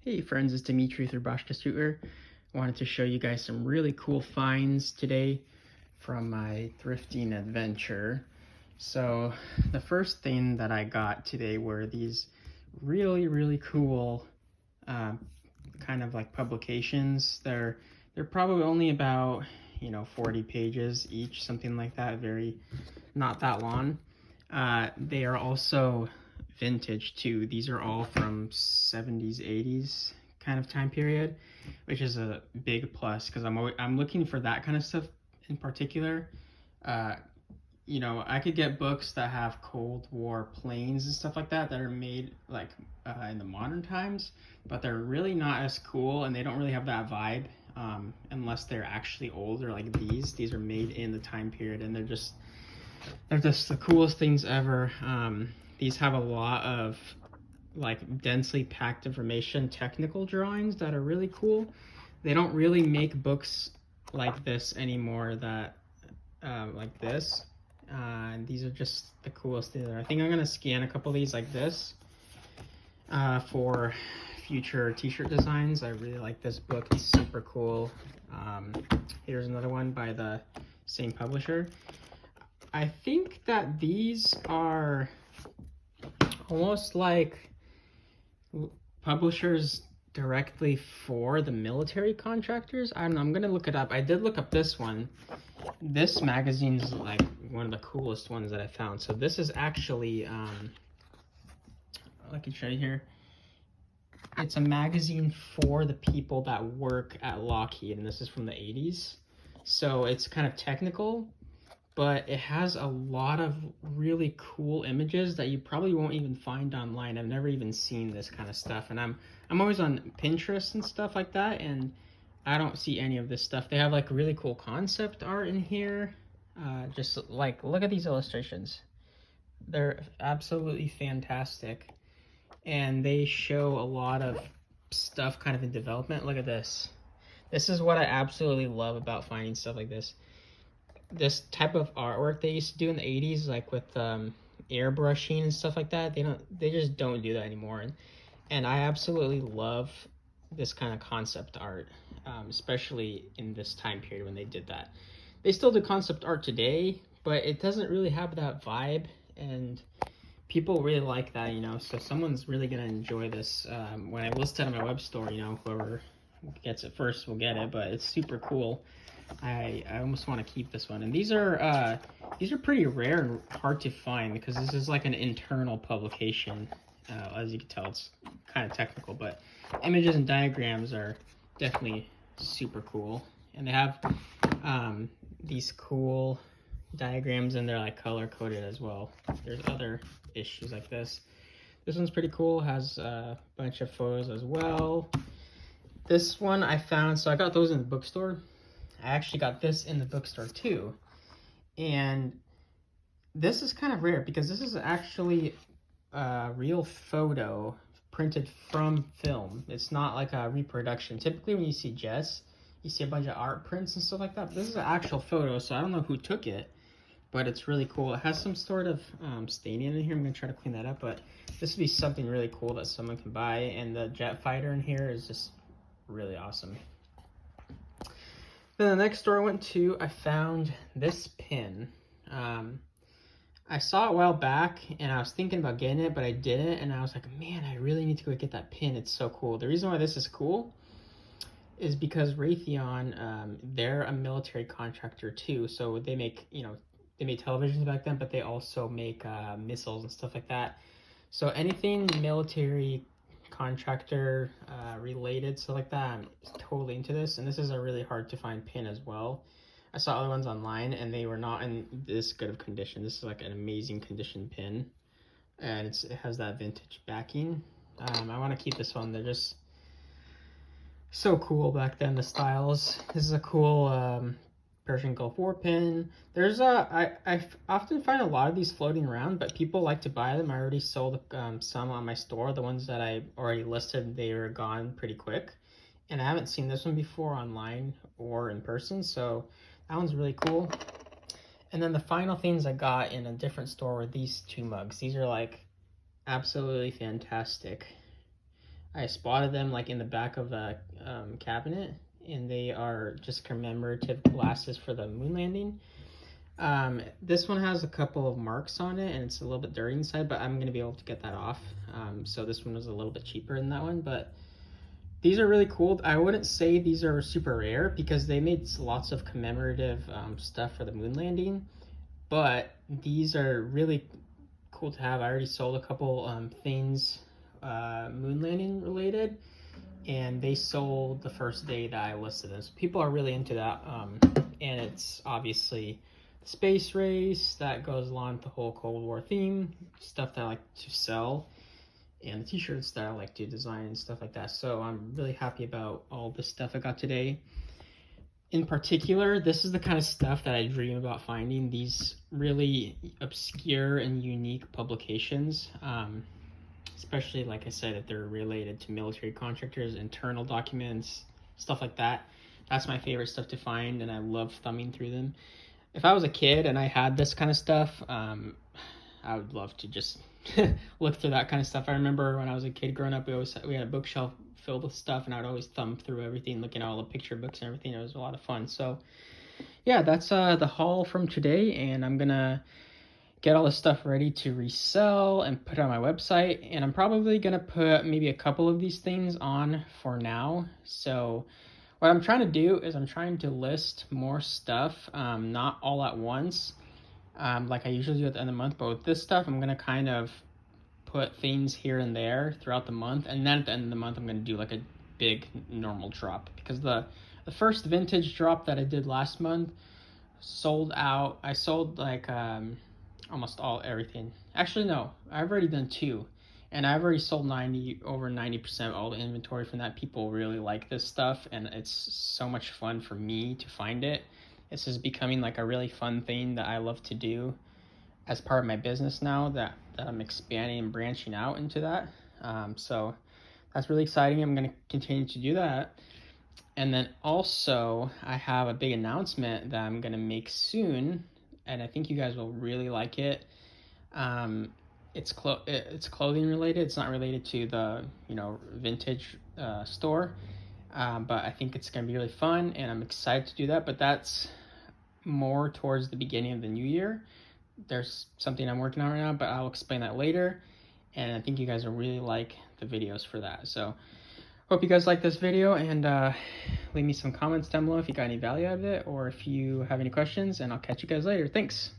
Hey friends, it's Dimitri through Bashka Scooter. Wanted to show you guys some really cool finds today from my thrifting adventure. So the first thing that I got today were these really cool kind of like publications. They're probably only about 40 pages each, something like that. Not that long. They are also vintage too. These are all from 70s, 80s kind of time period, which is a big plus because I'm looking for that kind of stuff in particular. I could get books that have Cold War planes and stuff like that are made like in the modern times, but they're really not as cool and they don't really have that vibe unless they're actually older like these. These are made in the time period and they're just the coolest things ever. These have a lot of like densely packed information, technical drawings that are really cool. They don't really make books like this anymore that like this. These are just the coolest things. I think I'm gonna scan a couple of these like this for future t-shirt designs. I really like this book. It's super cool. Here's another one by the same publisher. I think that these are almost like publishers directly for the military contractors. I don't know, I'm gonna look it up. I did look up this one. This magazine is like one of the coolest ones that I found. So this is actually, I can show you here. It's a magazine for the people that work at Lockheed, and this is from the 80s. So it's kind of technical, but it has a lot of really cool images that you probably won't even find online. I've never even seen this kind of stuff, and I'm always on Pinterest and stuff like that, and I don't see any of this stuff. They have like really cool concept art in here. Just like, look at these illustrations. They're absolutely fantastic, and they show a lot of stuff kind of in development. Look at this. This is what I absolutely love about finding stuff like this. This type of artwork they used to do in the 80s, like with airbrushing and stuff like that, they just don't do that anymore, and I absolutely love this kind of concept art, especially in this time period when they did that. They still do concept art today, but it doesn't really have that vibe, and people really like that, so someone's really gonna enjoy this. When I list it on my web store, whoever gets it first will get it, but it's super cool. I almost want to keep this one, and these are pretty rare and hard to find because this is like an internal publication. As you can tell, it's kind of technical, but images and diagrams are definitely super cool, and they have these cool diagrams, and they're like color coded as well. There's other issues like this. This one's pretty cool, has a bunch of photos as well. This one I found, so I got those in the bookstore. I actually got this in the bookstore too, and this is kind of rare because this is actually a real photo printed from film. It's not like a reproduction. Typically when you see Jess, you see a bunch of art prints and stuff like that, but this is an actual photo, so I don't know who took it, but it's really cool. It has some sort of staining in here. I'm gonna try to clean that up, but this would be something really cool that someone can buy, and the jet fighter in here is just really awesome. Then the next store I went to, I found this pin. I saw it a while back, and I was thinking about getting it, but I didn't, and I was like, man, I really need to go get that pin. It's so cool. The reason why this is cool is because Raytheon, they're a military contractor too, so they make, they made televisions back then, but they also make missiles and stuff like that. So anything military contractor related, so like that, I'm totally into this, and this is a really hard to find pin as well. I saw other ones online and they were not in this good of condition. This is like an amazing condition pin, and it has that vintage backing. I want to keep this one. They're just so cool back then, the styles. This is a cool Persian Gulf War pin. There's I often find a lot of these floating around, but people like to buy them. I already sold some on my store. The ones that I already listed, they were gone pretty quick, and I haven't seen this one before online or in person, so that one's really cool. And then the final things I got in a different store were these two mugs. These are like absolutely fantastic. I spotted them like in the back of a cabinet, and they are just commemorative glasses for the moon landing. This one has a couple of marks on it, and it's a little bit dirty inside, but I'm gonna be able to get that off. So this one was a little bit cheaper than that one, but these are really cool. I wouldn't say these are super rare because they made lots of commemorative stuff for the moon landing, but these are really cool to have. I already sold a couple things moon landing related, and they sold the first day that I listed them. So people are really into that, and it's obviously the space race that goes along with the whole Cold War theme, stuff that I like to sell, and the t-shirts that I like to design and stuff like that. So I'm really happy about all the stuff I got today. In particular, this is the kind of stuff that I dream about finding, these really obscure and unique publications. Especially, like I said, if they're related to military contractors, internal documents, stuff like that. That's my favorite stuff to find, and I love thumbing through them. If I was a kid and I had this kind of stuff, I would love to just look through that kind of stuff. I remember when I was a kid growing up, we had a bookshelf filled with stuff, and I would always thumb through everything, looking at all the picture books and everything. It was a lot of fun. So yeah, that's the haul from today, and I'm gonna get all this stuff ready to resell and put it on my website. And I'm probably gonna put maybe a couple of these things on for now. So what I'm trying to do is I'm trying to list more stuff, not all at once, like I usually do at the end of the month. But with this stuff, I'm gonna kind of put things here and there throughout the month, and then at the end of the month, I'm gonna do like a big normal drop, because the first vintage drop that I did last month sold out. I sold like almost everything. Actually, no, I've already done two, and I've already sold over 90% of all the inventory from that. People really like this stuff, and it's so much fun for me to find it. This is becoming like a really fun thing that I love to do as part of my business now, that I'm expanding and branching out into that. So that's really exciting. I'm going to continue to do that. And then also, I have a big announcement that I'm going to make soon, and I think you guys will really like it. It's clothing related. It's not related to the vintage store, but I think it's going to be really fun, and I'm excited to do that. But that's more towards the beginning of the new year. There's something I'm working on right now, but I'll explain that later. And I think you guys will really like the videos for that. So hope you guys like this video, and leave me some comments down below if you got any value out of it, or if you have any questions, and I'll catch you guys later. Thanks.